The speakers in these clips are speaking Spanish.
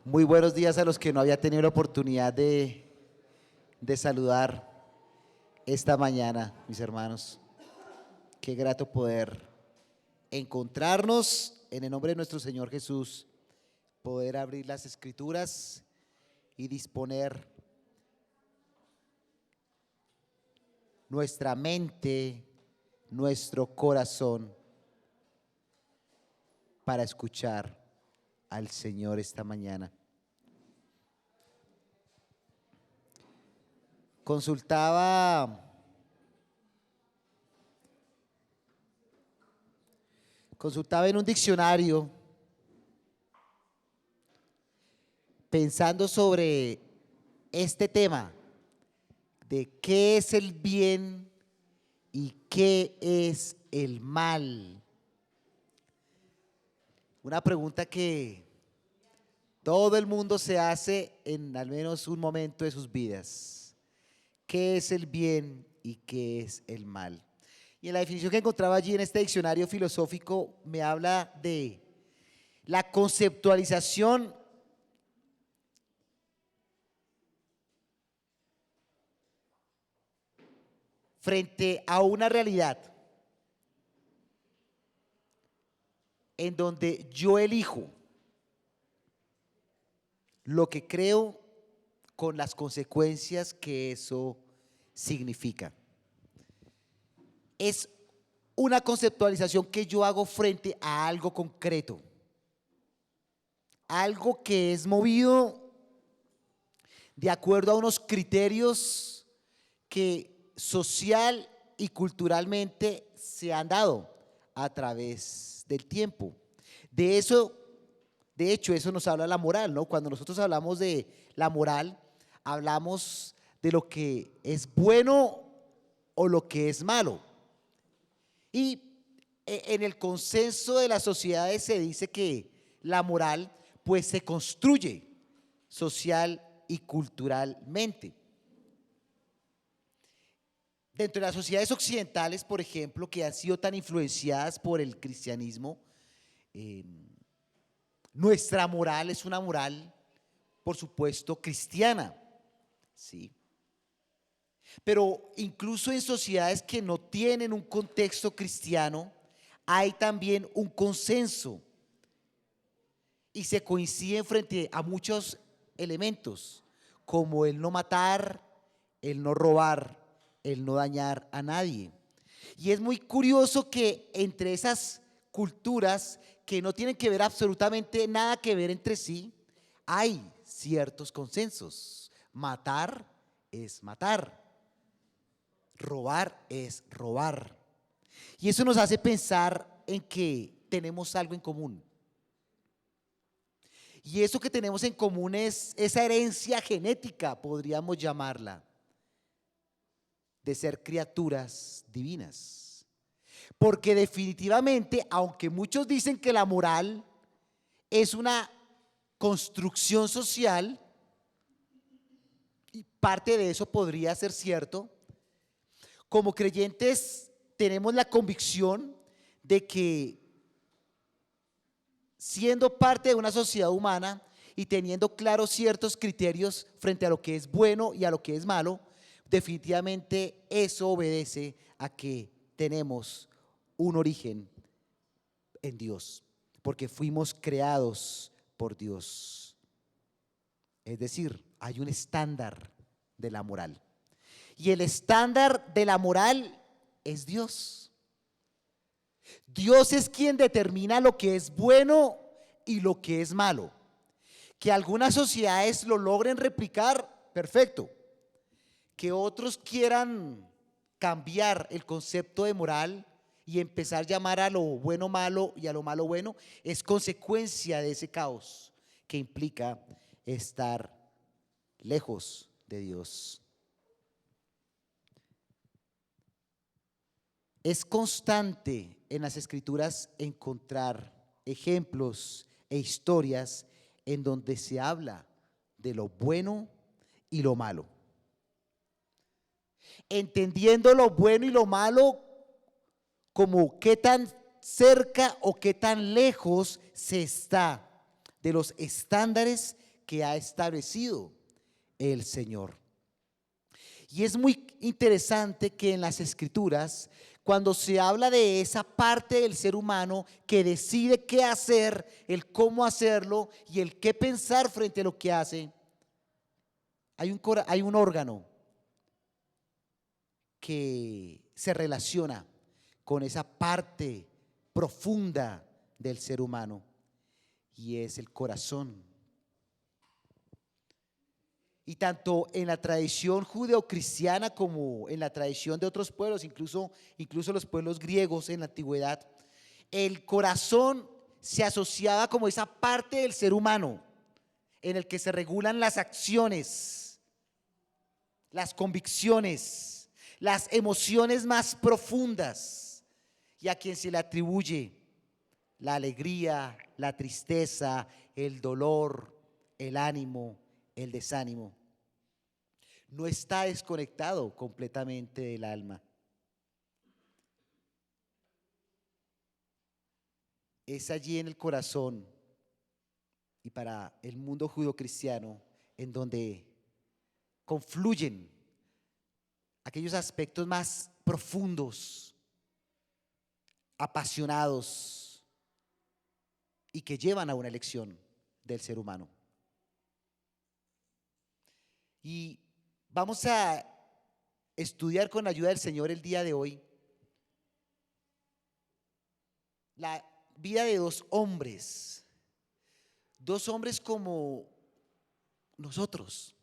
Muy buenos días a los que no había tenido la oportunidad de saludar esta mañana, mis hermanos. Qué grato poder encontrarnos en el nombre de nuestro Señor Jesús, poder abrir las Escrituras y disponer nuestra mente, nuestro corazón para escuchar al Señor esta mañana. Consultaba en un diccionario pensando sobre este tema de qué es el bien y qué es el mal. Una pregunta que todo el mundo se hace en al menos un momento de sus vidas. ¿Qué es el bien y qué es el mal? Y en la definición que encontraba allí en este diccionario filosófico me habla de la conceptualización frente a una realidad en donde yo elijo lo que creo con las consecuencias que eso significa. Es una conceptualización que yo hago frente a algo concreto, algo que es movido de acuerdo a unos criterios que social y culturalmente se han dado a través del tiempo. De hecho, eso nos habla la moral, ¿no? Cuando nosotros hablamos de la moral, hablamos de lo que es bueno o lo que es malo. Y en el consenso de las sociedades se dice que la moral pues se construye social y culturalmente. Dentro de las sociedades occidentales, por ejemplo, que han sido tan influenciadas por el cristianismo, nuestra moral es una moral, por supuesto, cristiana, ¿sí? Pero incluso en sociedades que no tienen un contexto cristiano, hay también un consenso y se coinciden frente a muchos elementos, como el no matar, el no robar, el no dañar a nadie. Y es muy curioso que entre esas culturas que no tienen que ver absolutamente nada que ver entre sí, hay ciertos consensos. Matar es matar, robar es robar. Y eso nos hace pensar en que tenemos algo en común. Y eso que tenemos en común es esa herencia genética, podríamos llamarla, de ser criaturas divinas. Porque definitivamente, aunque muchos dicen que la moral es una construcción social, y parte de eso podría ser cierto, como creyentes tenemos la convicción de que siendo parte de una sociedad humana y teniendo claros ciertos criterios frente a lo que es bueno y a lo que es malo, definitivamente eso obedece a que tenemos un origen en Dios, porque fuimos creados por Dios. Es decir, hay un estándar de la moral. Y el estándar de la moral es Dios. Dios es quien determina lo que es bueno y lo que es malo. Que algunas sociedades lo logren replicar, perfecto. Que otros quieran cambiar el concepto de moral y empezar a llamar a lo bueno malo y a lo malo bueno, es consecuencia de ese caos que implica estar lejos de Dios. Es constante en las Escrituras encontrar ejemplos e historias en donde se habla de lo bueno y lo malo. Entendiendo lo bueno y lo malo como qué tan cerca o qué tan lejos se está de los estándares que ha establecido el Señor. Y es muy interesante que en las Escrituras, cuando se habla de esa parte del ser humano que decide qué hacer, el cómo hacerlo y el qué pensar frente a lo que hace, hay un órgano que se relaciona con esa parte profunda del ser humano y es el corazón. Y tanto en la tradición judeocristiana como en la tradición de otros pueblos, incluso los pueblos griegos en la antigüedad, el corazón se asociaba como esa parte del ser humano en el que se regulan las acciones, las convicciones, las emociones más profundas y a quien se le atribuye la alegría, la tristeza, el dolor, el ánimo, el desánimo. No está desconectado completamente del alma. Es allí en el corazón y para el mundo judeocristiano en donde confluyen aquellos aspectos más profundos, apasionados y que llevan a una elección del ser humano. Y vamos a estudiar con la ayuda del Señor el día de hoy la vida de dos hombres como nosotros,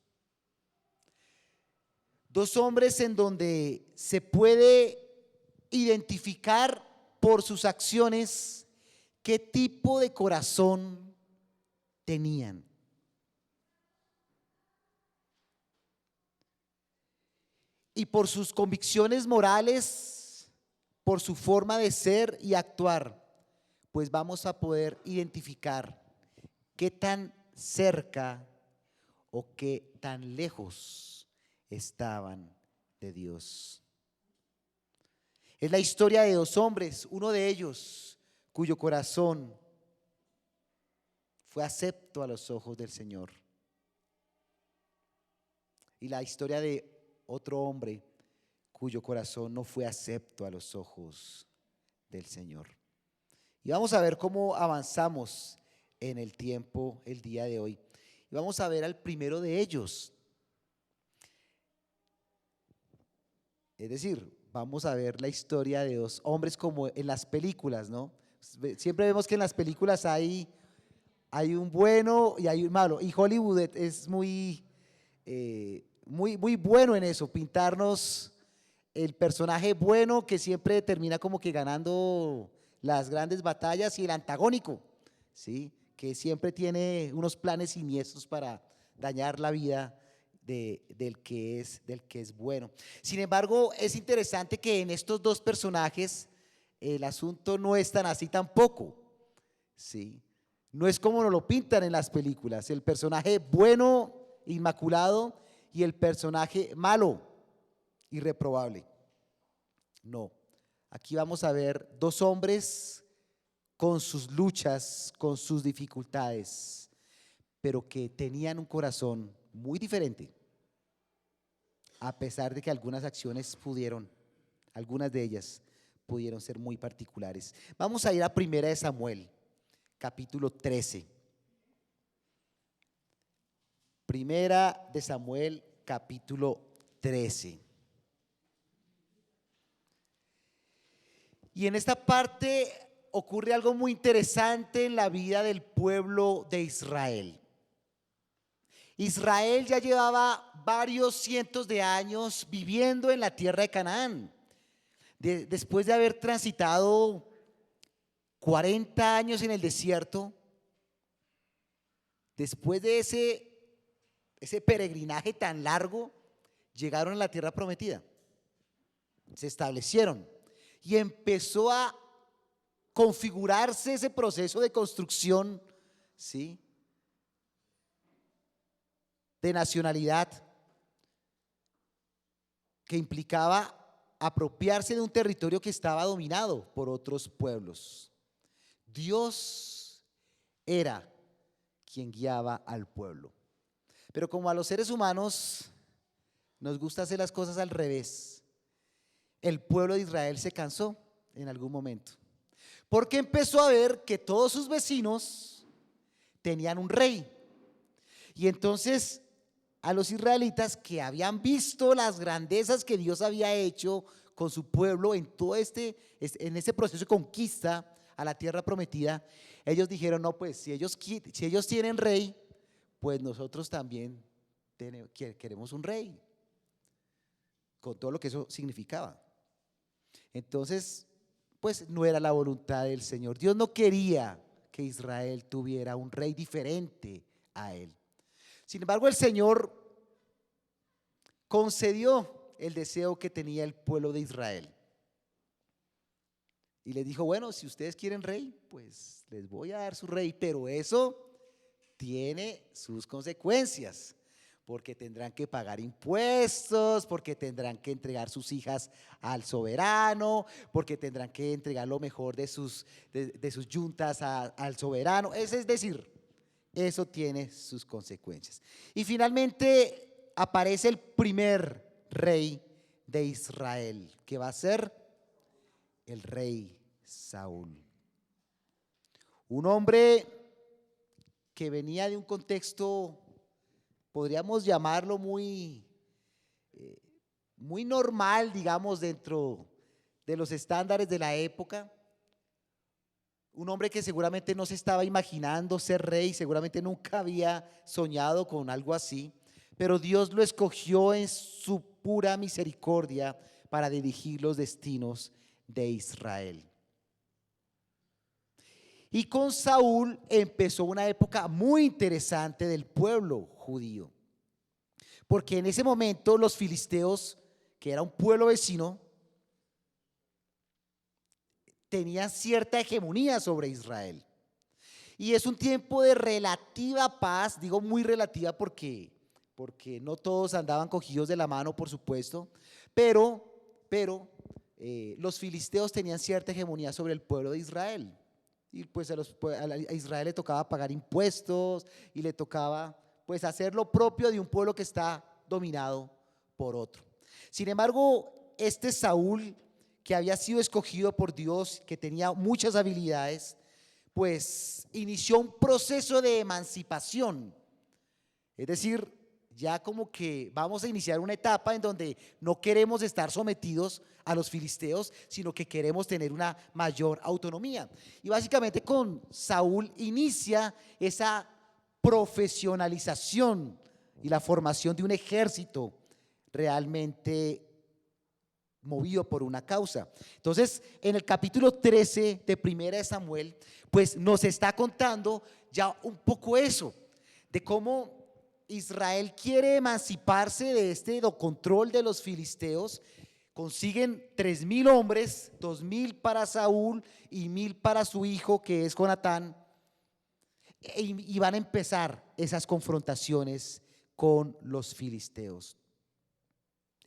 dos hombres en donde se puede identificar por sus acciones qué tipo de corazón tenían. Y por sus convicciones morales, por su forma de ser y actuar, pues vamos a poder identificar qué tan cerca o qué tan lejos estaban de Dios. Es la historia de dos hombres, uno de ellos cuyo corazón fue acepto a los ojos del Señor. Y la historia de otro hombre cuyo corazón no fue acepto a los ojos del Señor. Y vamos a ver cómo avanzamos en el tiempo el día de hoy. Y vamos a ver al primero de ellos. Es decir, vamos a ver la historia de dos hombres como en las películas, ¿no? Siempre vemos que en las películas hay un bueno y hay un malo. Y Hollywood es muy bueno en eso, pintarnos el personaje bueno que siempre termina como que ganando las grandes batallas y el antagónico, ¿sí? Que siempre tiene unos planes siniestros para dañar la vida del que es bueno. Sin embargo, es interesante que en estos dos personajes el asunto no es tan así tampoco, ¿sí? No es como nos lo pintan en las películas, el personaje bueno, inmaculado, y el personaje malo, irreprobable. No, aquí vamos a ver dos hombres con sus luchas, con sus dificultades, pero que tenían un corazón muy diferente, a pesar de que algunas algunas de ellas pudieron ser muy particulares. Vamos a ir a Primera de Samuel, capítulo 13. Primera de Samuel, capítulo 13. Y en esta parte ocurre algo muy interesante en la vida del pueblo de Israel. Israel ya llevaba varios cientos de años viviendo en la tierra de Canaán. Después de haber transitado 40 años en el desierto, después de ese peregrinaje tan largo, llegaron a la tierra prometida, se establecieron y empezó a configurarse ese proceso de construcción, ¿sí?, de nacionalidad que implicaba apropiarse de un territorio que estaba dominado por otros pueblos. Dios era quien guiaba al pueblo. Pero como a los seres humanos nos gusta hacer las cosas al revés, el pueblo de Israel se cansó en algún momento, porque empezó a ver que todos sus vecinos tenían un rey. Y entonces a los israelitas, que habían visto las grandezas que Dios había hecho con su pueblo en todo en ese proceso de conquista a la tierra prometida, ellos dijeron: no, pues si ellos tienen rey, pues nosotros también queremos un rey, con todo lo que eso significaba. Entonces, pues no era la voluntad del Señor. Dios no quería que Israel tuviera un rey diferente a él. Sin embargo, el Señor concedió el deseo que tenía el pueblo de Israel y les dijo: bueno, si ustedes quieren rey, pues les voy a dar su rey, pero eso tiene sus consecuencias, porque tendrán que pagar impuestos, porque tendrán que entregar sus hijas al soberano, porque tendrán que entregar lo mejor de sus yuntas al soberano. Es decir, eso tiene sus consecuencias. Y finalmente aparece el primer rey de Israel, que va a ser el rey Saúl. Un hombre que venía de un contexto, podríamos llamarlo muy normal, digamos, dentro de los estándares de la época. Un hombre que seguramente no se estaba imaginando ser rey, seguramente nunca había soñado con algo así, pero Dios lo escogió en su pura misericordia para dirigir los destinos de Israel. Y con Saúl empezó una época muy interesante del pueblo judío, porque en ese momento los filisteos, que era un pueblo vecino, tenían cierta hegemonía sobre Israel. Y es un tiempo de relativa paz, digo muy relativa porque no todos andaban cogidos de la mano, por supuesto, pero los filisteos tenían cierta hegemonía sobre el pueblo de Israel. Y pues a Israel le tocaba pagar impuestos y le tocaba pues hacer lo propio de un pueblo que está dominado por otro. Sin embargo, este Saúl, que había sido escogido por Dios, que tenía muchas habilidades, pues inició un proceso de emancipación. Es decir, ya como que vamos a iniciar una etapa en donde no queremos estar sometidos a los filisteos, sino que queremos tener una mayor autonomía. Y básicamente con Saúl inicia esa profesionalización y la formación de un ejército realmente movido por una causa. Entonces, en el capítulo 13 de Primera de Samuel, pues nos está contando ya un poco eso, de cómo Israel quiere emanciparse de este control de los filisteos. Consiguen 3,000 hombres, 2,000 para Saúl y 1,000 para su hijo, que es Jonatán, y van a empezar esas confrontaciones con los filisteos.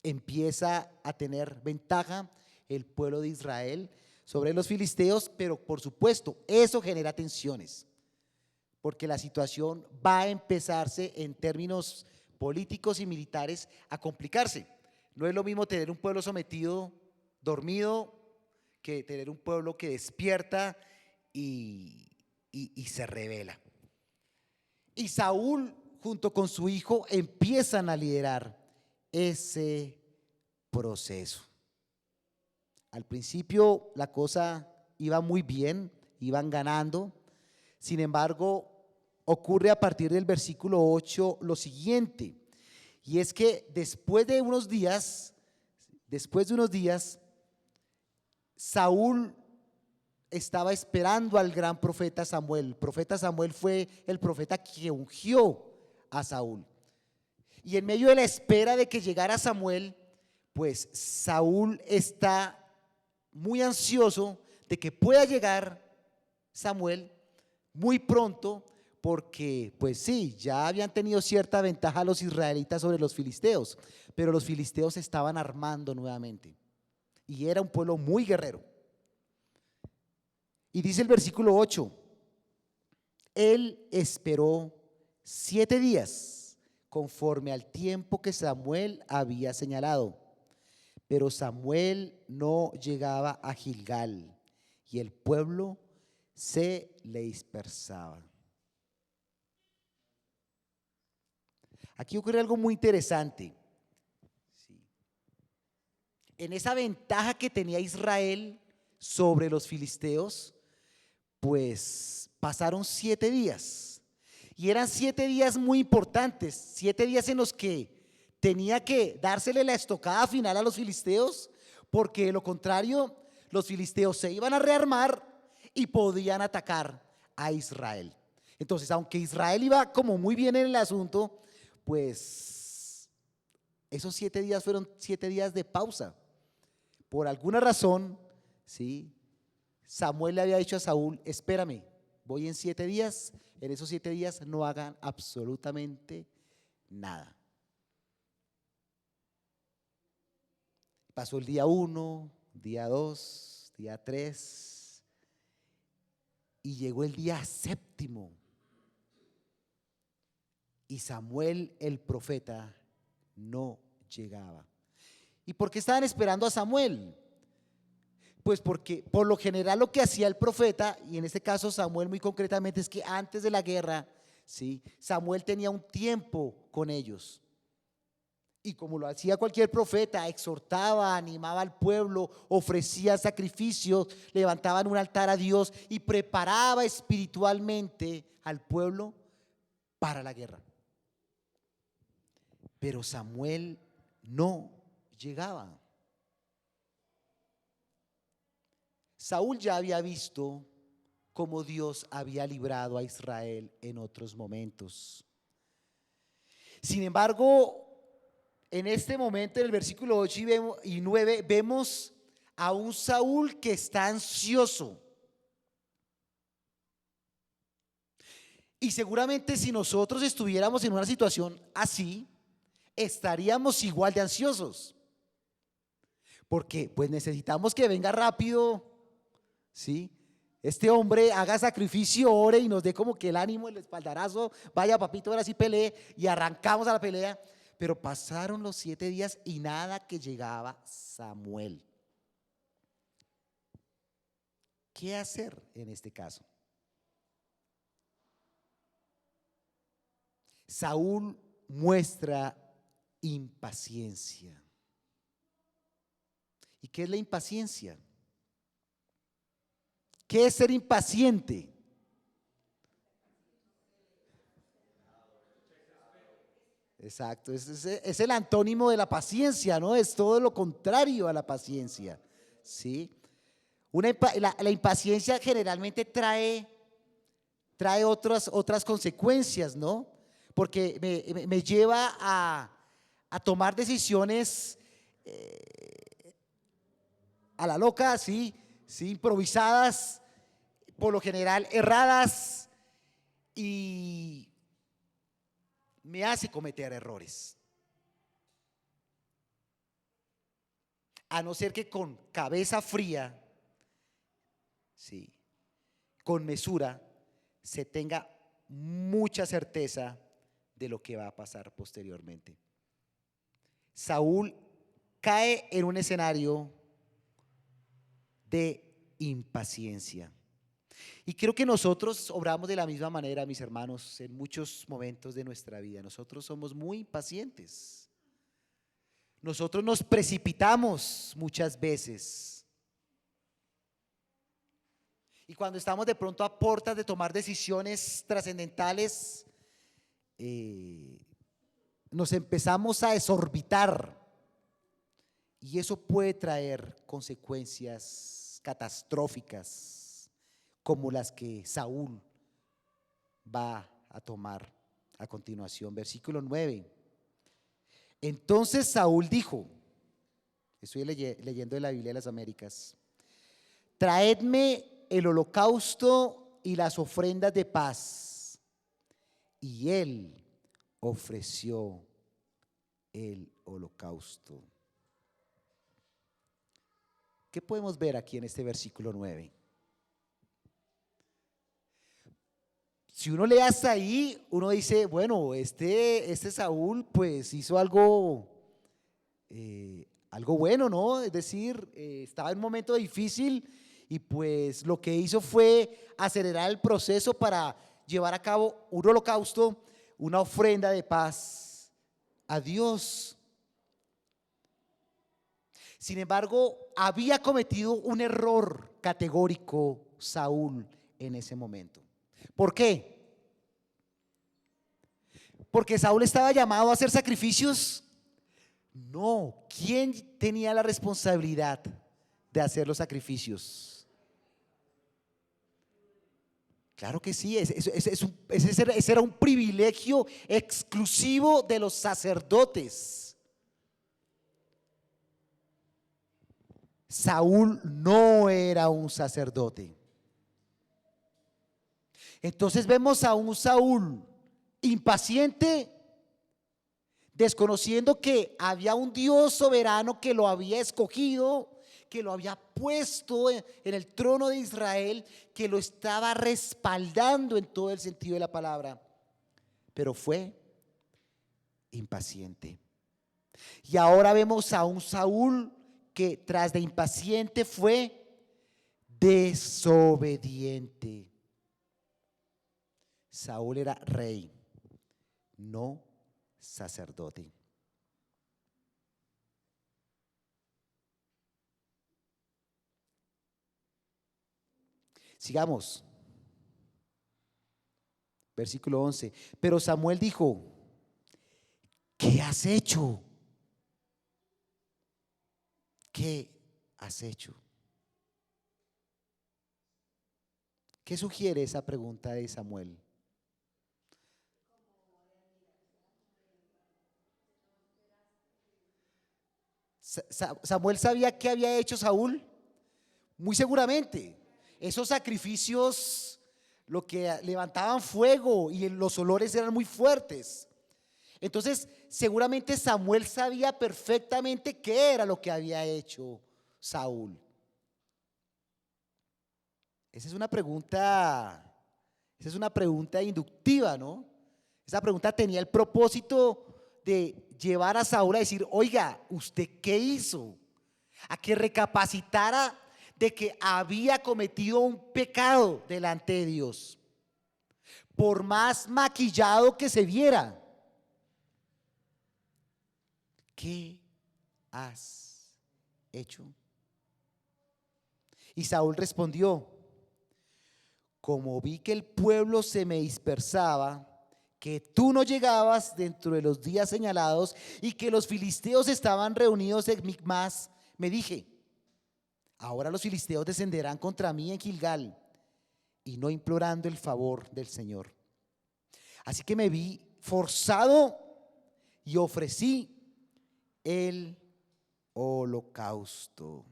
Empieza a tener ventaja el pueblo de Israel sobre los filisteos, pero por supuesto eso genera tensiones, porque la situación va a empezarse en términos políticos y militares a complicarse. No es lo mismo tener un pueblo sometido, dormido, que tener un pueblo que despierta y se rebela. Y Saúl junto con su hijo empiezan a liderar ese proceso. Al principio la cosa iba muy bien, iban ganando. Sin embargo, ocurre a partir del versículo 8 lo siguiente, y es que después de unos días, Saúl estaba esperando al gran profeta Samuel. El profeta Samuel fue el profeta que ungió a Saúl. Y en medio de la espera de que llegara Samuel, pues Saúl está muy ansioso de que pueda llegar Samuel muy pronto, porque pues sí, ya habían tenido cierta ventaja los israelitas sobre los filisteos, pero los filisteos se estaban armando nuevamente y era un pueblo muy guerrero. Y dice el versículo 8: él esperó 7 días conforme al tiempo que Samuel había señalado. Pero Samuel no llegaba a Gilgal y el pueblo se le dispersaba. Aquí ocurre algo muy interesante. Sí. En esa ventaja que tenía Israel sobre los filisteos, pues pasaron 7 días. Y eran 7 días muy importantes, 7 días en los que tenía que dársele la estocada final a los filisteos, porque de lo contrario, los filisteos se iban a rearmar y podían atacar a Israel. Entonces, aunque Israel iba como muy bien en el asunto, pues esos 7 días fueron 7 días de pausa. Por alguna razón, ¿sí? Samuel le había dicho a Saúl: espérame, voy en 7 días, en esos 7 días no hagan absolutamente nada. Pasó el día 1, día 2, día 3 y llegó el día 7 y Samuel el profeta no llegaba. ¿Y por qué estaban esperando a Samuel? Pues porque por lo general lo que hacía el profeta, y en este caso Samuel muy concretamente, es que antes de la guerra, ¿sí?, Samuel tenía un tiempo con ellos. Y como lo hacía cualquier profeta, exhortaba, animaba al pueblo, ofrecía sacrificios, levantaban un altar a Dios y preparaba espiritualmente al pueblo para la guerra. Pero Samuel no llegaba. Saúl ya había visto cómo Dios había librado a Israel en otros momentos. Sin embargo, en este momento, en el versículo 8 y 9, vemos a un Saúl que está ansioso. Y seguramente si nosotros estuviéramos en una situación así, estaríamos igual de ansiosos. Porque pues necesitamos que venga rápido, ¿sí?, este hombre haga sacrificio, ore y nos dé como que el ánimo, el espaldarazo, vaya papito, ahora sí pelee, y arrancamos a la pelea. Pero pasaron los 7 días y nada que llegaba Samuel. ¿Qué hacer en este caso? Saúl muestra impaciencia. ¿Y qué es la impaciencia? ¿Qué es ser impaciente? Exacto, es el antónimo de la paciencia, ¿no? Es todo lo contrario a la paciencia, ¿sí? La impaciencia generalmente trae otras consecuencias, ¿no? Porque me lleva a tomar decisiones a la loca, ¿sí? ¿Sí? Improvisadas, por lo general erradas, y me hace cometer errores. A no ser que con cabeza fría, sí, con mesura, se tenga mucha certeza de lo que va a pasar posteriormente. Saúl cae en un escenario de impaciencia. Y creo que nosotros obramos de la misma manera, mis hermanos, en muchos momentos de nuestra vida. Nosotros somos muy impacientes. Nosotros nos precipitamos muchas veces. Y cuando estamos de pronto a puertas de tomar decisiones trascendentales, nos empezamos a desorbitar. Y eso puede traer consecuencias catastróficas como las que Saúl va a tomar a continuación. Versículo 9. Entonces Saúl dijo, estoy leyendo de la Biblia de las Américas: traedme el holocausto y las ofrendas de paz. Y él ofreció el holocausto. ¿Qué podemos ver aquí en este versículo 9? Si uno lee hasta ahí, uno dice, bueno, este Saúl pues hizo algo bueno, ¿no? Es decir, estaba en un momento difícil y pues lo que hizo fue acelerar el proceso para llevar a cabo un holocausto, una ofrenda de paz a Dios. Sin embargo, había cometido un error categórico Saúl en ese momento. ¿Por qué? Porque Saúl estaba llamado a hacer sacrificios. No, ¿quién tenía la responsabilidad de hacer los sacrificios? Claro que sí, ese era un privilegio exclusivo de los sacerdotes. Saúl no era un sacerdote. Entonces vemos a un Saúl impaciente, desconociendo que había un Dios soberano que lo había escogido, que lo había puesto en el trono de Israel, que lo estaba respaldando en todo el sentido de la palabra, pero fue impaciente. Y ahora vemos a un Saúl que tras de impaciente fue desobediente. Saúl era rey, no sacerdote. Sigamos. Versículo 11. Pero Samuel dijo, ¿qué has hecho? ¿Qué has hecho? ¿Qué sugiere esa pregunta de Samuel? Samuel sabía qué había hecho Saúl. Muy seguramente. Esos sacrificios lo que levantaban fuego y los olores eran muy fuertes. Entonces, seguramente Samuel sabía perfectamente qué era lo que había hecho Saúl. Esa es una pregunta, esa es una pregunta inductiva, ¿no? Esa pregunta tenía el propósito de llevar a Saúl a decir, oiga, ¿usted qué hizo? A que recapacitara de que había cometido un pecado delante de Dios, por más maquillado que se viera. ¿Qué has hecho? Y Saúl respondió, como vi que el pueblo se me dispersaba, que tú no llegabas dentro de los días señalados y que los filisteos estaban reunidos en Micmas, me dije, ahora los filisteos descenderán contra mí en Gilgal y no implorando el favor del Señor. Así que me vi forzado y ofrecí el holocausto.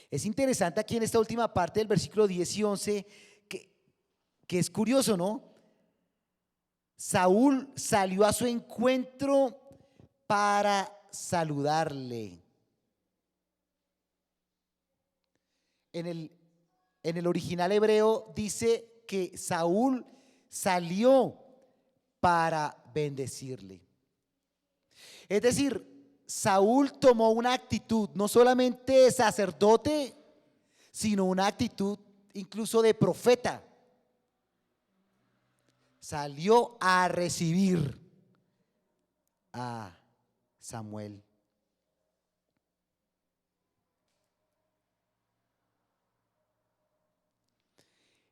Es interesante aquí en esta última parte del versículo 10 y 11 que es curioso, ¿no? Saúl salió a su encuentro para saludarle. En el original hebreo dice que Saúl salió para bendecirle. Es decir, Saúl tomó una actitud no solamente de sacerdote, sino una actitud incluso de profeta. Salió a recibir a Samuel.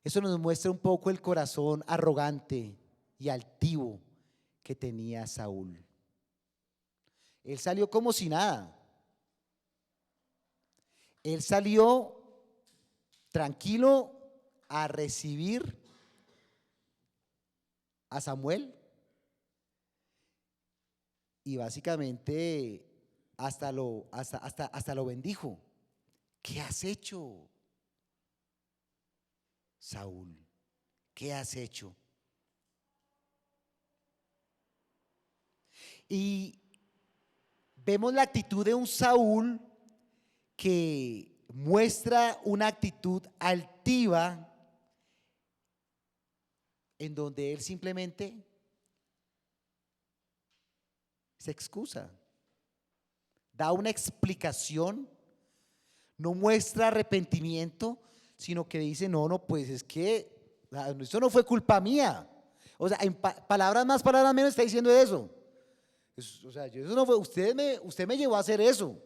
Eso nos muestra un poco el corazón arrogante y altivo que tenía Saúl. Él salió como si nada. Él salió tranquilo a recibir a Samuel y básicamente hasta lo bendijo. ¿Qué has hecho, Saúl? ¿Qué has hecho? Y vemos la actitud de un Saúl que muestra una actitud altiva en donde él simplemente se excusa, da una explicación, no muestra arrepentimiento, sino que dice, no, no, pues es que eso no fue culpa mía. O sea, en palabras más, palabras menos está diciendo eso. O sea, eso no fue, usted me llevó a hacer eso.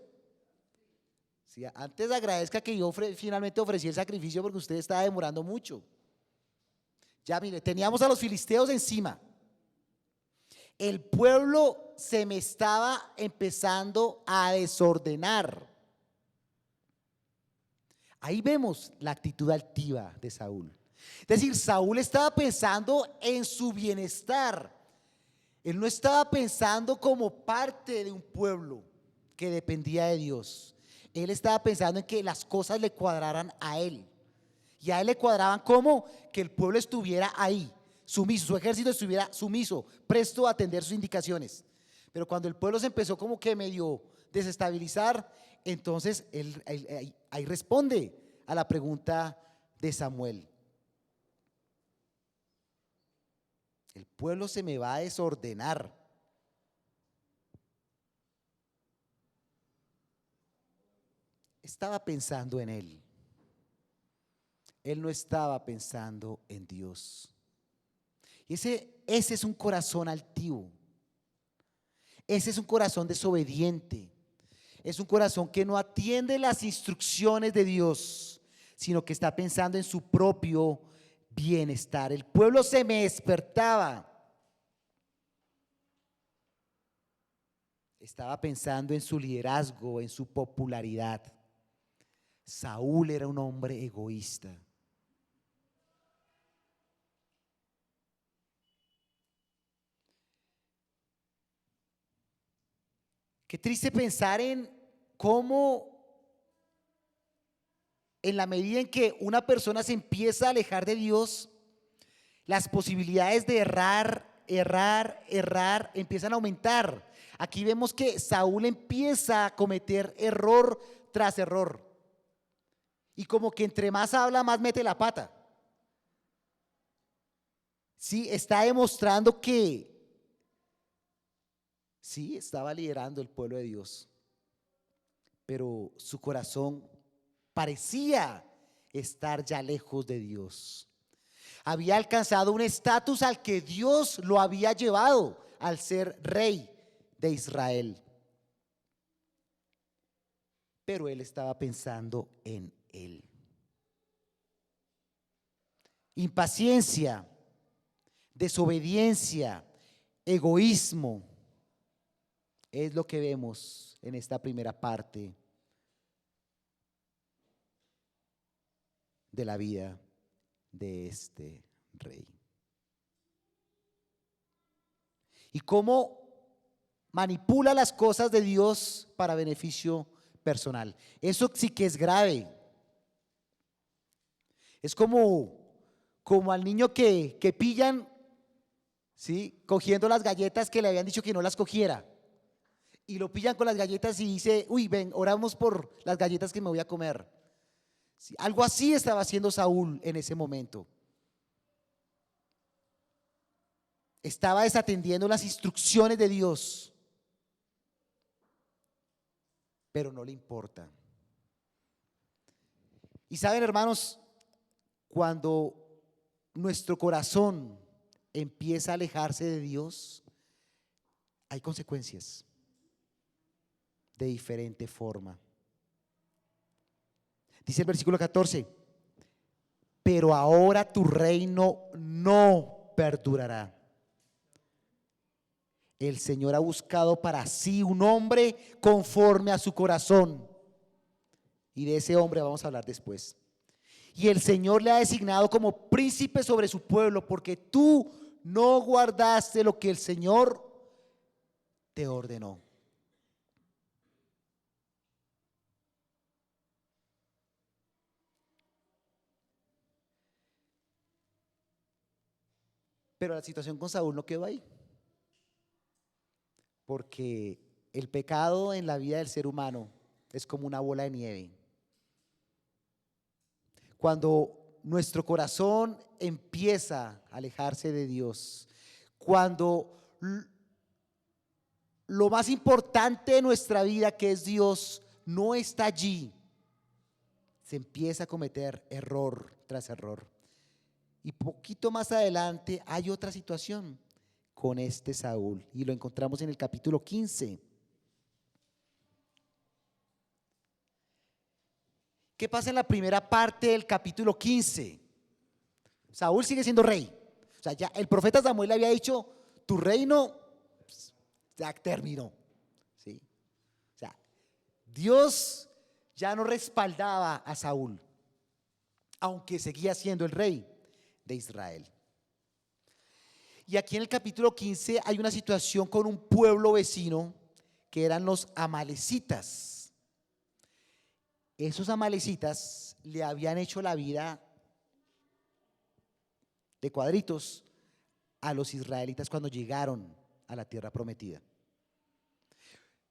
Sí, antes agradezca que yo finalmente ofrecí el sacrificio porque usted estaba demorando mucho. Ya mire, teníamos a los filisteos encima. El pueblo se me estaba empezando a desordenar. Ahí vemos la actitud altiva de Saúl. Es decir, Saúl estaba pensando en su bienestar. Él no estaba pensando como parte de un pueblo que dependía de Dios. Él estaba pensando en que las cosas le cuadraran a él. Y a él le cuadraban como que el pueblo estuviera ahí, sumiso, su ejército estuviera sumiso, presto a atender sus indicaciones. Pero cuando el pueblo se empezó como que medio desestabilizar, entonces él ahí responde a la pregunta de Samuel. El pueblo se me va a desordenar. Estaba pensando en él. Él no estaba pensando en Dios. Y ese es un corazón altivo. Ese es un corazón desobediente. Es un corazón que no atiende las instrucciones de Dios, sino que está pensando en su propio bienestar. El pueblo se me despertaba. Estaba pensando en su liderazgo, en su popularidad. Saúl era un hombre egoísta. Qué triste pensar en cómo, en la medida en que una persona se empieza a alejar de Dios, las posibilidades de errar empiezan a aumentar. Aquí vemos que Saúl empieza a cometer error tras error. Y como que entre más habla, más mete la pata. Sí, está demostrando que sí, estaba liderando el pueblo de Dios, pero su corazón parecía estar ya lejos de Dios. Había alcanzado un estatus al que Dios lo había llevado al ser rey de Israel. Pero él estaba pensando en él. Impaciencia, desobediencia, egoísmo, es lo que vemos en esta primera parte de la vida de este rey. Y cómo manipula las cosas de Dios para beneficio personal. Eso sí que es grave. Es como al niño que pillan, ¿sí?, cogiendo las galletas que le habían dicho que no las cogiera. Y lo pillan con las galletas y dice, uy, ven, oramos por las galletas que me voy a comer. Sí, algo así estaba haciendo Saúl en ese momento. Estaba desatendiendo las instrucciones de Dios, pero no le importa. Y saben, hermanos, cuando nuestro corazón empieza a alejarse de Dios, hay consecuencias de diferente forma. Dice el versículo 14, pero ahora tu reino no perdurará. El Señor ha buscado para sí un hombre conforme a su corazón. Y de ese hombre vamos a hablar después. Y el Señor le ha designado como príncipe sobre su pueblo, porque tú no guardaste lo que el Señor te ordenó. Pero la situación con Saúl no quedó ahí, porque el pecado en la vida del ser humano es como una bola de nieve. Cuando nuestro corazón empieza a alejarse de Dios, cuando lo más importante de nuestra vida, que es Dios, no está allí, se empieza a cometer error tras error. Y poquito más adelante hay otra situación con este Saúl, y lo encontramos en el capítulo 15. ¿Qué pasa en la primera parte del capítulo 15? Saúl sigue siendo rey. O sea, ya el profeta Samuel le había dicho, tu reino ya terminó. ¿Sí? O sea, Dios ya no respaldaba a Saúl, aunque seguía siendo el rey de Israel. Y aquí en el capítulo 15 hay una situación con un pueblo vecino que eran los amalecitas. Esos amalecitas le habían hecho la vida de cuadritos a los israelitas cuando llegaron a la tierra prometida.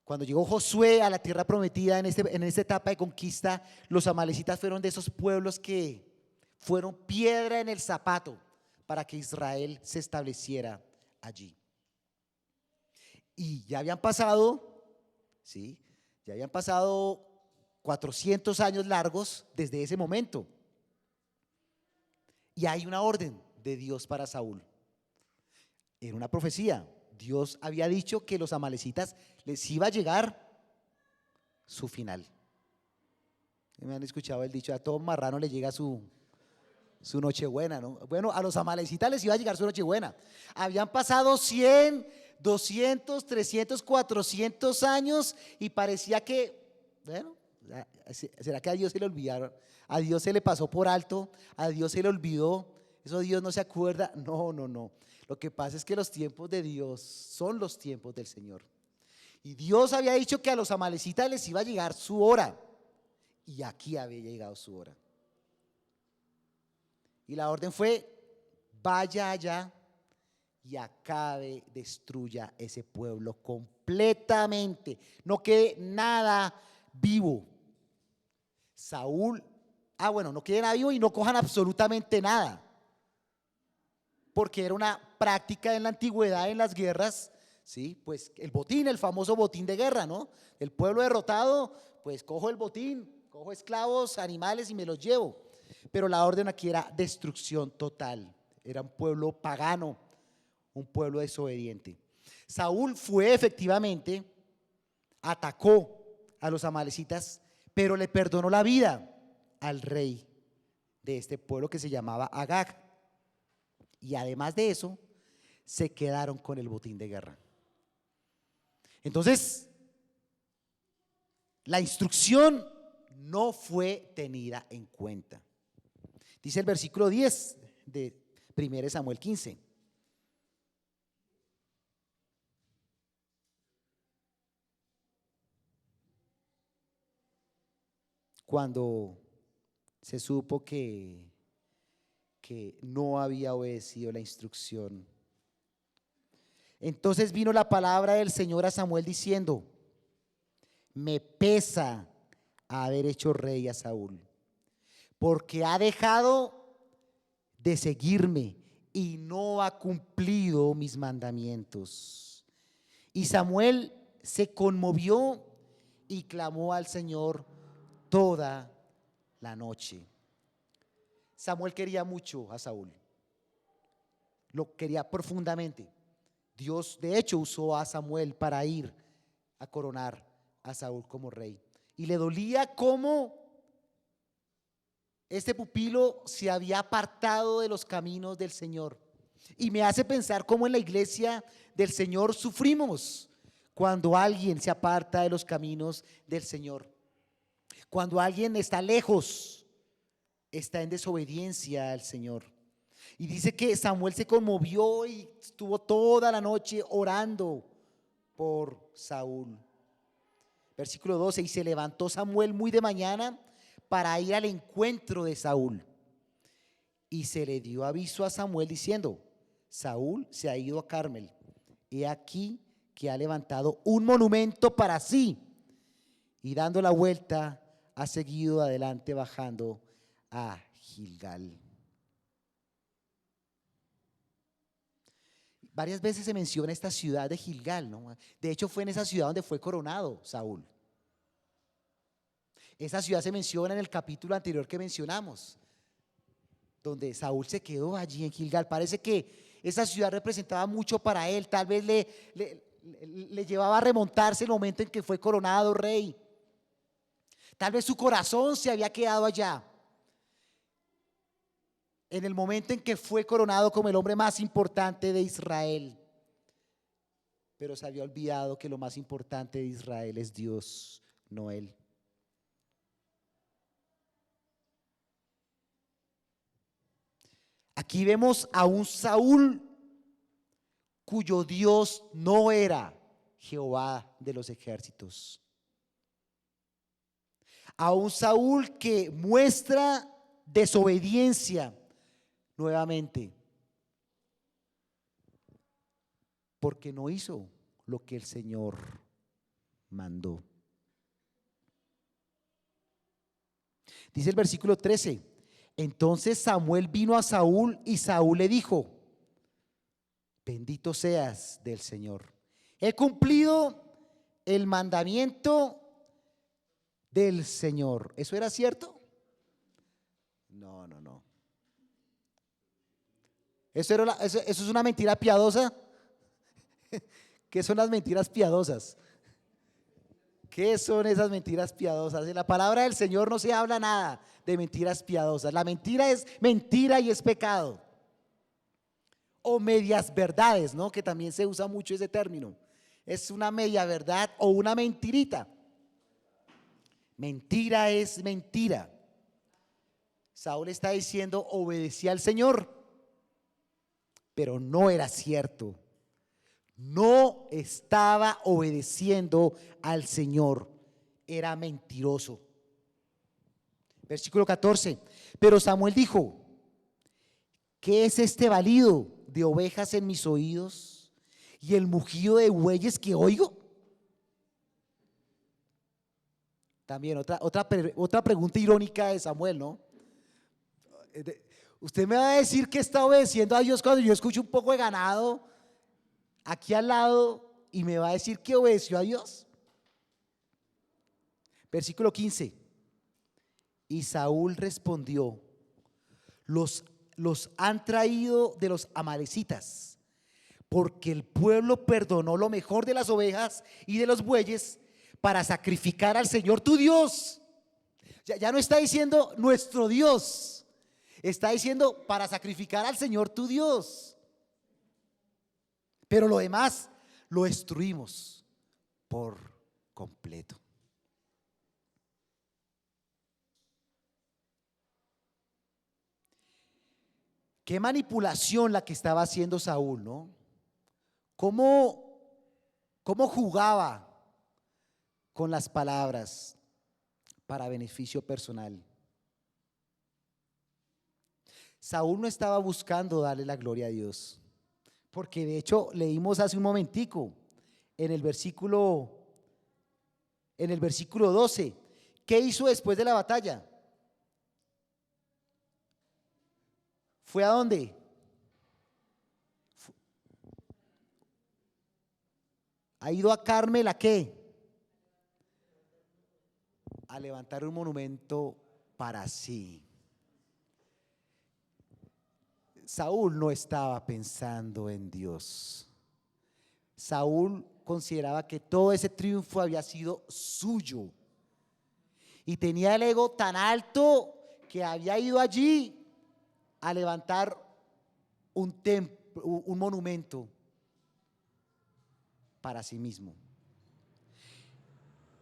Cuando llegó Josué a la tierra prometida en esta etapa de conquista, los amalecitas fueron de esos pueblos que fueron piedra en el zapato para que Israel se estableciera allí. Y ya habían pasado, ¿sí? Ya habían pasado 400 años largos desde ese momento. Y hay una orden de Dios para Saúl. Era una profecía. Dios había dicho que los amalecitas les iba a llegar su final. ¿Me han escuchado el dicho? A todo marrano le llega su nochebuena, ¿no? Bueno, a los amalecitas les iba a llegar su nochebuena. Habían pasado 100, 200, 300, 400 años y parecía que, bueno, ¿será que a Dios se le olvidaron? ¿A Dios se le pasó por alto? ¿A Dios se le olvidó? ¿Eso Dios no se acuerda? No, no, no. Lo que pasa es que los tiempos de Dios son los tiempos del Señor. Y Dios había dicho que a los amalecitas les iba a llegar su hora. Y aquí había llegado su hora. Y la orden fue, vaya allá y acabe, destruya ese pueblo completamente. No quede nada vivo. Saúl, bueno, no quede nada vivo y no cojan absolutamente nada. Porque era una práctica en la antigüedad, en las guerras, ¿sí? Pues el botín, el famoso botín de guerra, ¿no? El pueblo derrotado, pues cojo el botín, cojo esclavos, animales y me los llevo. Pero la orden aquí era destrucción total. Era un pueblo pagano, un pueblo desobediente. Saúl fue efectivamente, atacó a los amalecitas, pero le perdonó la vida al rey de este pueblo que se llamaba Agag. Y además de eso, se quedaron con el botín de guerra. Entonces, la instrucción no fue tenida en cuenta. Dice el versículo 10 de 1 Samuel 15. Cuando se supo que no había obedecido la instrucción, entonces vino la palabra del Señor a Samuel diciendo, me pesa haber hecho rey a Saúl, porque ha dejado de seguirme y no ha cumplido mis mandamientos. Y Samuel se conmovió y clamó al Señor toda la noche. Samuel quería mucho a Saúl, lo quería profundamente. Dios de hecho usó a Samuel para ir a coronar a Saúl como rey. Y le dolía cómo este pupilo se había apartado de los caminos del Señor. Y me hace pensar cómo en la iglesia del Señor sufrimos cuando alguien se aparta de los caminos del Señor. Cuando alguien está lejos, está en desobediencia al Señor. Y dice que Samuel se conmovió y estuvo toda la noche orando por Saúl. Versículo 12, y se levantó Samuel muy de mañana para ir al encuentro de Saúl. Y se le dio aviso a Samuel diciendo, Saúl se ha ido a Carmel. He aquí que ha levantado un monumento para sí. Y dando la vuelta, ha seguido adelante bajando a Gilgal. Varias veces se menciona esta ciudad de Gilgal, ¿no? De hecho, fue en esa ciudad donde fue coronado Saúl. Esa ciudad se menciona en el capítulo anterior que mencionamos, donde Saúl se quedó allí en Gilgal. Parece que esa ciudad representaba mucho para él, tal vez le llevaba a remontarse el momento en que fue coronado rey. Tal vez su corazón se había quedado allá, en el momento en que fue coronado como el hombre más importante de Israel. Pero se había olvidado que lo más importante de Israel es Dios, no él. Aquí vemos a un Saúl cuyo Dios no era Jehová de los ejércitos. A un Saúl que muestra desobediencia nuevamente, porque no hizo lo que el Señor mandó. Dice el versículo 13: entonces Samuel vino a Saúl y Saúl le dijo: bendito seas del Señor, he cumplido el mandamiento del Señor. ¿Eso era cierto? No. Eso es una mentira piadosa. ¿Qué son las mentiras piadosas? ¿Qué son esas mentiras piadosas? En la palabra del Señor no se habla nada de mentiras piadosas. La mentira es mentira y es pecado. O medias verdades, ¿no? Que también se usa mucho ese término. Es una media verdad o una mentirita. Mentira es mentira. Saúl está diciendo: obedecí al Señor, pero no era cierto. No estaba obedeciendo al Señor, era mentiroso. Versículo 14: pero Samuel dijo: ¿qué es este balido de ovejas en mis oídos y el mugido de bueyes que oigo? También otra pregunta irónica de Samuel, ¿no? Usted me va a decir que está obedeciendo a Dios cuando yo escucho un poco de ganado aquí al lado y me va a decir que obedeció a Dios. Versículo 15: y Saúl respondió: los han traído de los amalecitas, porque el pueblo perdonó lo mejor de las ovejas y de los bueyes para sacrificar al Señor tu Dios. Ya no está diciendo nuestro Dios, está diciendo para sacrificar al Señor tu Dios. Pero lo demás lo destruimos por completo. Qué manipulación la que estaba haciendo Saúl, ¿no? ¿Cómo jugaba con las palabras para beneficio personal? Saúl no estaba buscando darle la gloria a Dios, porque de hecho leímos hace un momentico en el versículo 12, ¿qué hizo después de la batalla? ¿Fue a dónde? ¿Ha ido a Carmel a qué? A levantar un monumento para sí. Saúl no estaba pensando en Dios. Saúl consideraba que todo ese triunfo había sido suyo y tenía el ego tan alto que había ido allí a levantar un templo, un monumento para sí mismo.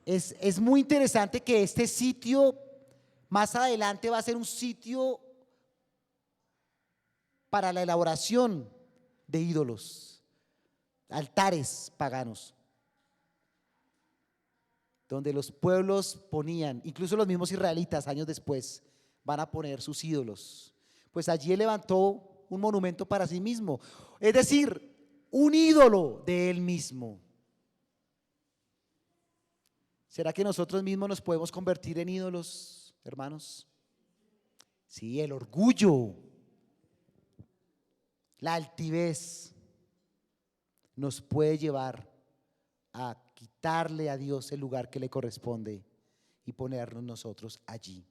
Es muy interesante que este sitio más adelante va a ser un sitio para la elaboración de ídolos, altares paganos, donde los pueblos ponían, incluso los mismos israelitas años después van a poner sus ídolos. Pues allí él levantó un monumento para sí mismo, es decir, un ídolo de él mismo. ¿Será que nosotros mismos nos podemos convertir en ídolos, hermanos? Sí, el orgullo, la altivez nos puede llevar a quitarle a Dios el lugar que le corresponde y ponernos nosotros allí.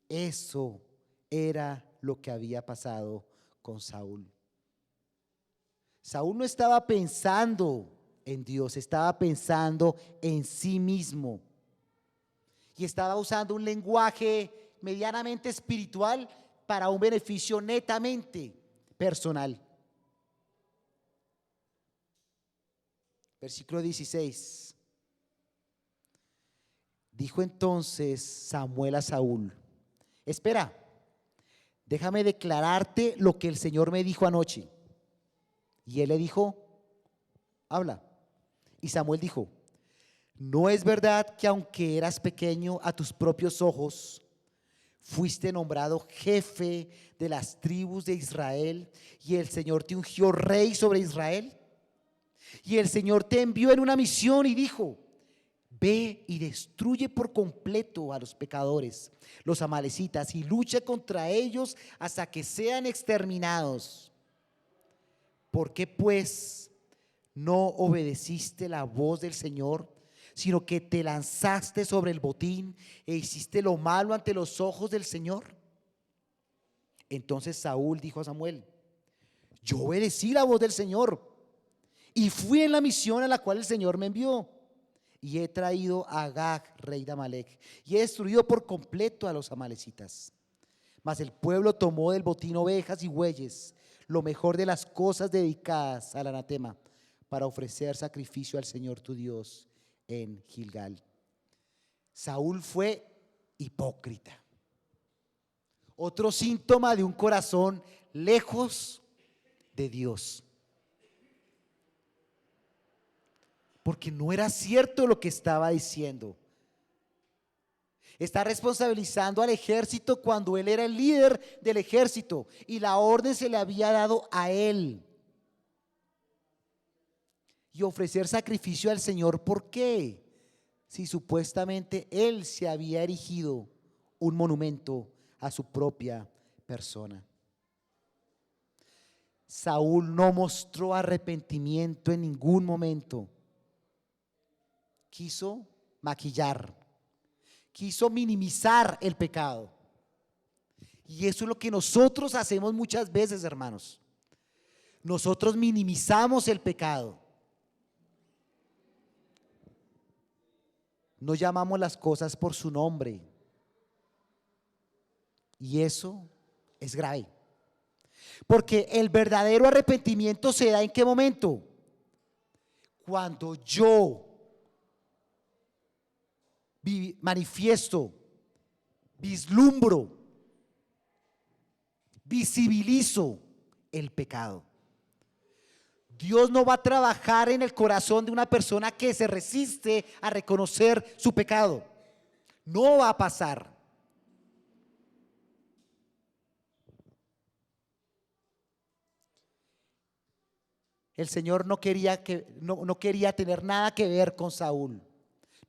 Eso era lo que había pasado con Saúl. Saúl no estaba pensando en Dios, estaba pensando en sí mismo. Y estaba usando un lenguaje medianamente espiritual para un beneficio netamente personal. Versículo 16. Dijo entonces Samuel a Saúl: espera, déjame declararte lo que el Señor me dijo anoche. Y él le dijo: habla. Y Samuel dijo: ¿no es verdad que aunque eras pequeño a tus propios ojos, fuiste nombrado jefe de las tribus de Israel y el Señor te ungió rey sobre Israel? Y el Señor te envió en una misión y dijo: ve y destruye por completo a los pecadores, los amalecitas, y lucha contra ellos hasta que sean exterminados. ¿Por qué pues no obedeciste la voz del Señor, sino que te lanzaste sobre el botín e hiciste lo malo ante los ojos del Señor? Entonces Saúl dijo a Samuel: yo obedecí la voz del Señor y fui en la misión a la cual el Señor me envió. Y he traído a Agag, rey de Amalec, y he destruido por completo a los amalecitas. Mas el pueblo tomó del botín ovejas y bueyes, lo mejor de las cosas dedicadas al anatema, para ofrecer sacrificio al Señor tu Dios en Gilgal. Saúl fue hipócrita. Otro síntoma de un corazón lejos de Dios. Porque no era cierto lo que estaba diciendo. Está responsabilizando al ejército cuando él era el líder del ejército y la orden se le había dado a él. Y ofrecer sacrificio al Señor, ¿por qué? Si supuestamente él se había erigido un monumento a su propia persona. Saúl no mostró arrepentimiento en ningún momento. Quiso maquillar, quiso minimizar el pecado. Y eso es lo que nosotros hacemos muchas veces, hermanos. Nosotros minimizamos el pecado. No llamamos las cosas por su nombre. Y eso es grave. Porque el verdadero arrepentimiento se da ¿en qué momento? Cuando yo manifiesto, vislumbro, visibilizo el pecado. Dios no va a trabajar en el corazón de una persona que se resiste a reconocer su pecado. No va a pasar. El Señor no quería tener nada que ver con Saúl.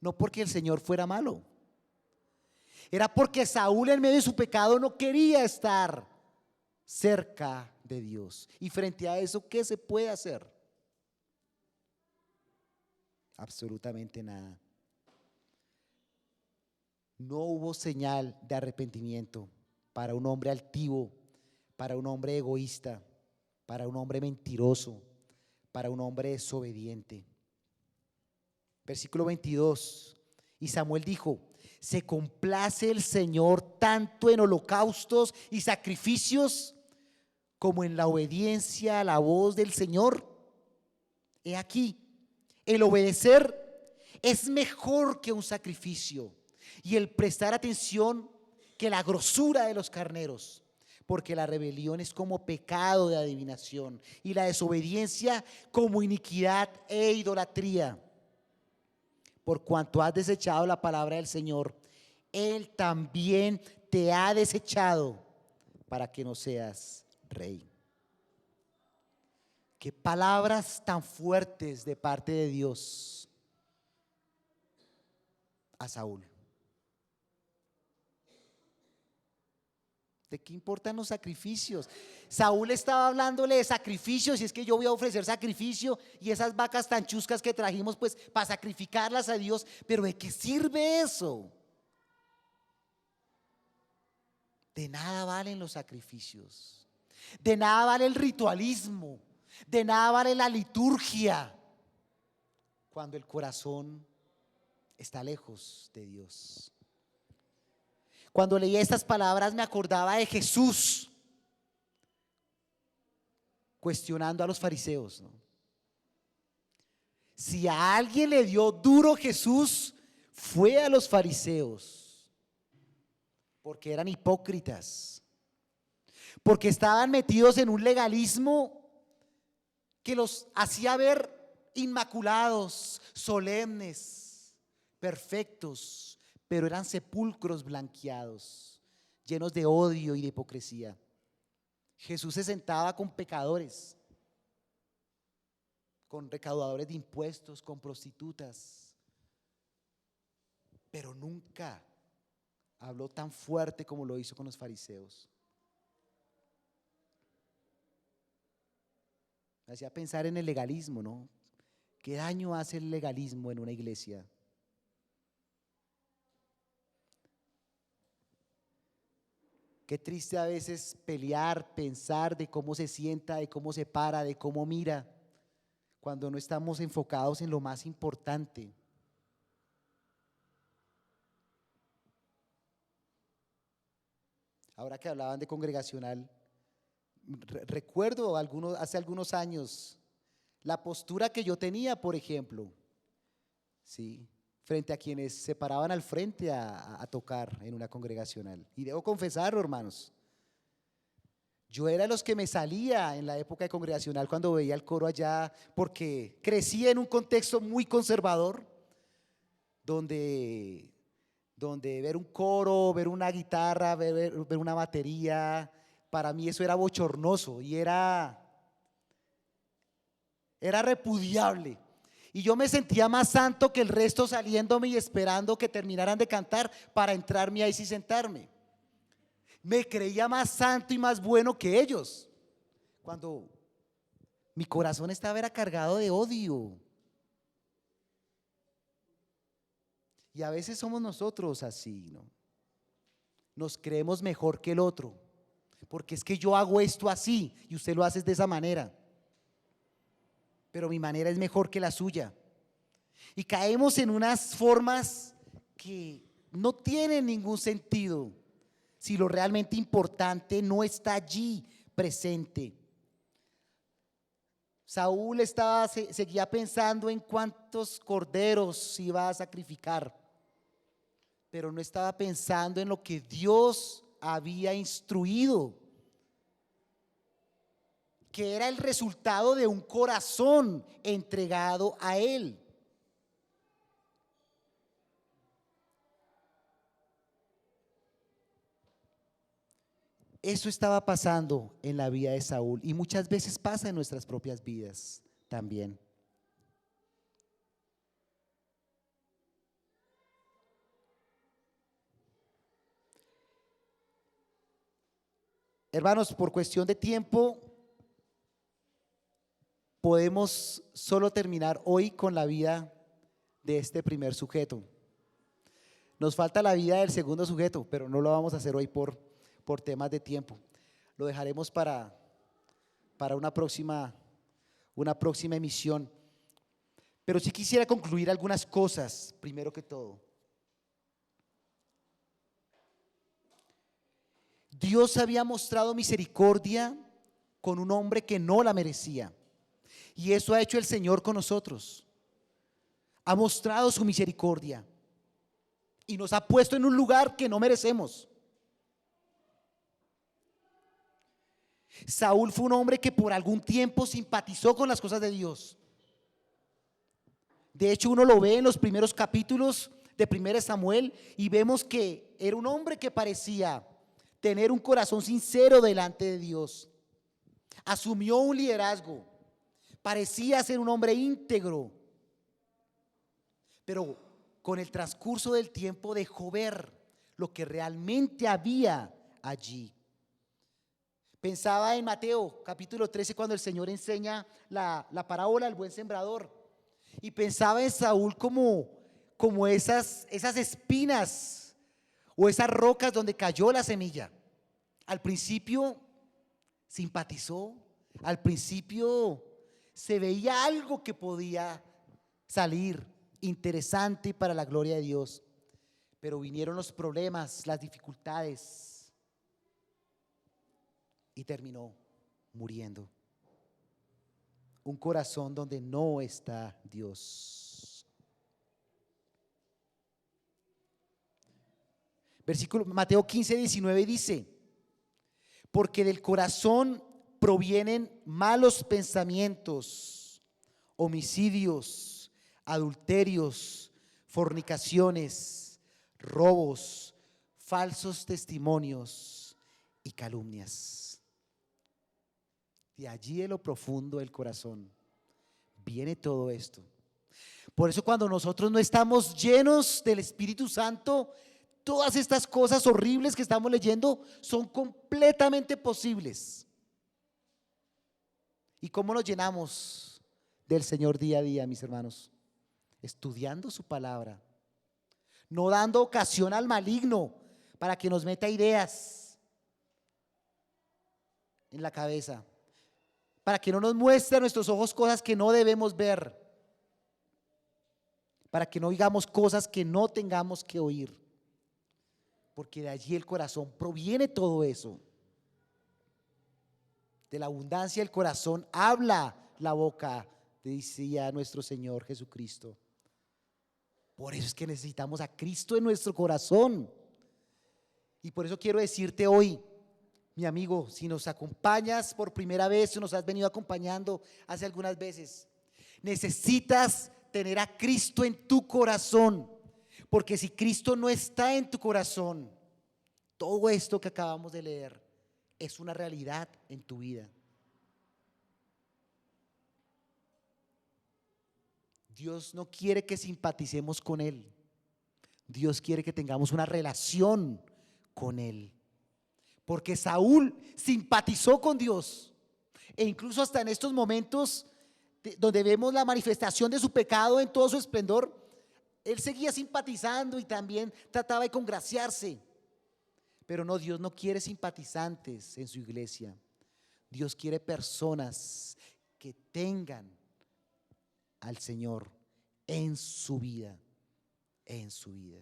No porque el Señor fuera malo. Era porque Saúl en medio de su pecado no quería estar cerca de Dios. Y frente a eso, ¿qué se puede hacer? Absolutamente nada. No hubo señal de arrepentimiento para un hombre altivo, para un hombre egoísta, para un hombre mentiroso, para un hombre desobediente. Versículo 22. Y Samuel dijo: ¿se complace el Señor tanto en holocaustos y sacrificios como en la obediencia a la voz del Señor? He aquí, el obedecer es mejor que un sacrificio, y el prestar atención que la grosura de los carneros, porque la rebelión es como pecado de adivinación, y la desobediencia como iniquidad e idolatría. Por cuanto has desechado la palabra del Señor, Él también te ha desechado para que no seas rey. Qué palabras tan fuertes de parte de Dios a Saúl. ¿De qué importan los sacrificios? Saúl estaba hablándole de sacrificios y es que yo voy a ofrecer sacrificio y esas vacas tan chuscas que trajimos pues para sacrificarlas a Dios, pero ¿de qué sirve eso? De nada valen los sacrificios, de nada vale el ritualismo, de nada vale la liturgia cuando el corazón está lejos de Dios. Cuando leía estas palabras me acordaba de Jesús cuestionando a los fariseos, ¿no? Si a alguien le dio duro Jesús, fue a los fariseos, porque eran hipócritas, porque estaban metidos en un legalismo que los hacía ver inmaculados, solemnes, perfectos, pero eran sepulcros blanqueados, llenos de odio y de hipocresía. Jesús se sentaba con pecadores, con recaudadores de impuestos, con prostitutas, pero nunca habló tan fuerte como lo hizo con los fariseos. Me hacía pensar en el legalismo, ¿no? ¿Qué daño hace el legalismo en una iglesia? Qué triste a veces pelear, pensar de cómo se sienta, de cómo se para, de cómo mira, cuando no estamos enfocados en lo más importante. Ahora que hablaban de congregacional, recuerdo hace algunos años la postura que yo tenía, por ejemplo, ¿sí?, frente a quienes se paraban al frente a tocar en una congregacional. Y debo confesarlo, hermanos, yo era de los que me salía en la época de congregacional cuando veía el coro allá, porque crecí en un contexto muy conservador, donde ver un coro, ver una guitarra, ver una batería, para mí eso era bochornoso y era repudiable. Y yo me sentía más santo que el resto, saliéndome y esperando que terminaran de cantar para entrarme ahí y sentarme. Me creía más santo y más bueno que ellos, cuando mi corazón era cargado de odio. Y a veces somos nosotros así, ¿no? Nos creemos mejor que el otro, porque es que yo hago esto así y usted lo hace de esa manera, pero mi manera es mejor que la suya. Y caemos en unas formas que no tienen ningún sentido si lo realmente importante no está allí presente. Saúl seguía pensando en cuántos corderos iba a sacrificar, pero no estaba pensando en lo que Dios había instruido, que era el resultado de un corazón entregado a Él. Eso estaba pasando en la vida de Saúl y muchas veces pasa en nuestras propias vidas también. Hermanos, por cuestión de tiempo, podemos solo terminar hoy con la vida de este primer sujeto. Nos falta la vida del segundo sujeto, pero no lo vamos a hacer hoy por temas de tiempo. Lo dejaremos para una próxima emisión. Pero sí quisiera concluir algunas cosas, primero que todo. Dios había mostrado misericordia con un hombre que no la merecía. Y eso ha hecho el Señor con nosotros. Ha mostrado su misericordia y nos ha puesto en un lugar que no merecemos. Saúl fue un hombre que por algún tiempo simpatizó con las cosas de Dios. De hecho, uno lo ve en los primeros capítulos de 1 Samuel y vemos que era un hombre que parecía tener un corazón sincero delante de Dios. Asumió un liderazgo, parecía ser un hombre íntegro, pero con el transcurso del tiempo dejó ver lo que realmente había allí. Pensaba en Mateo capítulo 13 cuando el Señor enseña la parábola del buen sembrador. Y pensaba en Saúl como esas espinas o esas rocas donde cayó la semilla. Al principio simpatizó, al principio se veía algo que podía salir interesante para la gloria de Dios, pero vinieron los problemas, las dificultades y terminó muriendo. Un corazón donde no está Dios. Versículo Mateo 15:19 dice: porque del corazón provienen malos pensamientos, homicidios, adulterios, fornicaciones, robos, falsos testimonios y calumnias. De allí, de lo profundo del corazón, viene todo esto. Por eso, cuando nosotros no estamos llenos del Espíritu Santo, todas estas cosas horribles que estamos leyendo son completamente posibles. ¿Y cómo nos llenamos del Señor día a día, mis hermanos? Estudiando su palabra, no dando ocasión al maligno para que nos meta ideas en la cabeza, para que no nos muestre a nuestros ojos cosas que no debemos ver, para que no digamos cosas que no tengamos que oír, porque de allí el corazón proviene todo eso. De la abundancia del corazón habla la boca, decía nuestro Señor Jesucristo. Por eso es que necesitamos a Cristo en nuestro corazón. Y por eso quiero decirte hoy, mi amigo, si nos acompañas por primera vez o nos has venido acompañando hace algunas veces, necesitas tener a Cristo en tu corazón. Porque si Cristo no está en tu corazón, todo esto que acabamos de leer es una realidad en tu vida. Dios no quiere que simpaticemos con Él. Dios quiere que tengamos una relación con Él. Porque Saúl simpatizó con Dios. E incluso hasta en estos momentos donde vemos la manifestación de su pecado en todo su esplendor, él seguía simpatizando y también trataba de congraciarse. Pero no, Dios no quiere simpatizantes en su iglesia. Dios quiere personas que tengan al Señor en su vida, en su vida.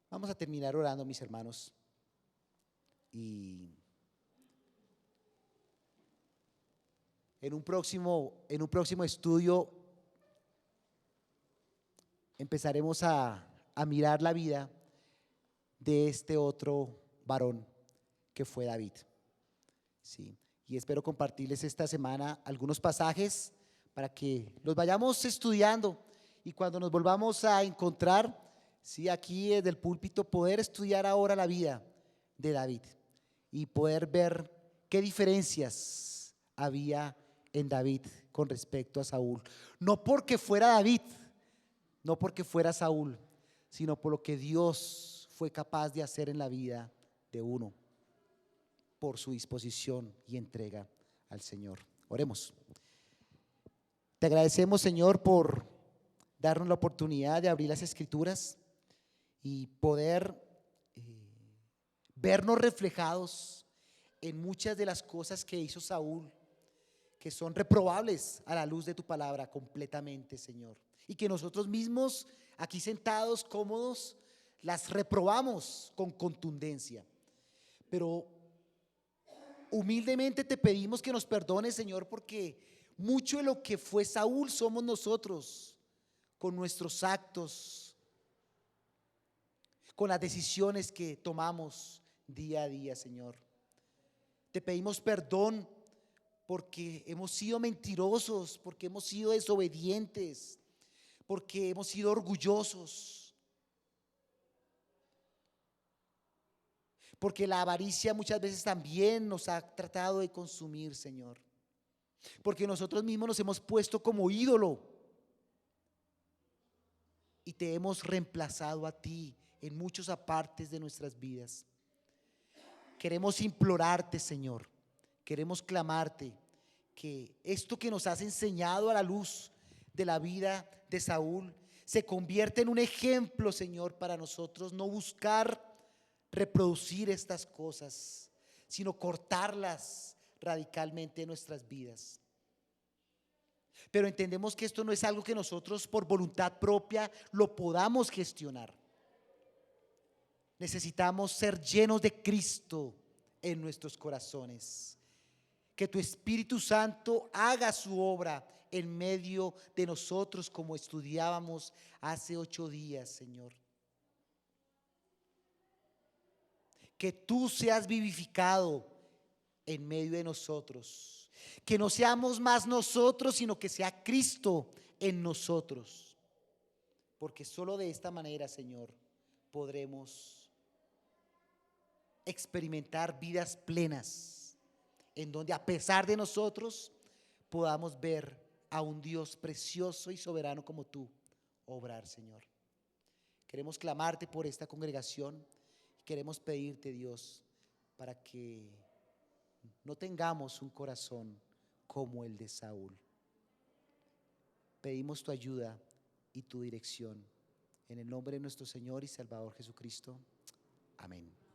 Vamos a terminar orando, mis hermanos. Y en un próximo estudio empezaremos a mirar la vida de este otro varón que fue David. Sí, y espero compartirles esta semana algunos pasajes para que los vayamos estudiando y cuando nos volvamos a encontrar, sí, aquí desde el púlpito, poder estudiar ahora la vida de David y poder ver qué diferencias había en David con respecto a Saúl. No porque fuera David, no porque fuera Saúl, sino por lo que Dios fue capaz de hacer en la vida de uno, por su disposición y entrega al Señor. Oremos. Te agradecemos, Señor, por darnos la oportunidad de abrir las Escrituras y poder vernos reflejados en muchas de las cosas que hizo Saúl, que son reprobables a la luz de tu palabra completamente, Señor. Y que nosotros mismos, aquí sentados, cómodos, las reprobamos con contundencia. Pero humildemente te pedimos que nos perdones, Señor, porque mucho de lo que fue Saúl somos nosotros, con nuestros actos, con las decisiones que tomamos día a día, Señor. Te pedimos perdón porque hemos sido mentirosos, porque hemos sido desobedientes, porque hemos sido orgullosos, porque la avaricia muchas veces también nos ha tratado de consumir, Señor, porque nosotros mismos nos hemos puesto como ídolo y te hemos reemplazado a ti en muchos apartes de nuestras vidas. Queremos implorarte, Señor, queremos clamarte que esto que nos has enseñado a la luz de la vida de Saúl se convierte en un ejemplo, Señor, para nosotros, no buscar reproducir estas cosas, sino cortarlas radicalmente en nuestras vidas. Pero entendemos que esto no es algo que nosotros por voluntad propia lo podamos gestionar. Necesitamos ser llenos de Cristo en nuestros corazones. Que tu Espíritu Santo haga su obra en medio de nosotros, como estudiábamos hace 8 días, Señor. Que tú seas vivificado en medio de nosotros. Que no seamos más nosotros, sino que sea Cristo en nosotros. Porque solo de esta manera, Señor, podremos experimentar vidas plenas, en donde a pesar de nosotros podamos ver a un Dios precioso y soberano como tú obrar, Señor. Queremos clamarte por esta congregación. Queremos pedirte, Dios, para que no tengamos un corazón como el de Saúl. Pedimos tu ayuda y tu dirección. En el nombre de nuestro Señor y Salvador Jesucristo. Amén.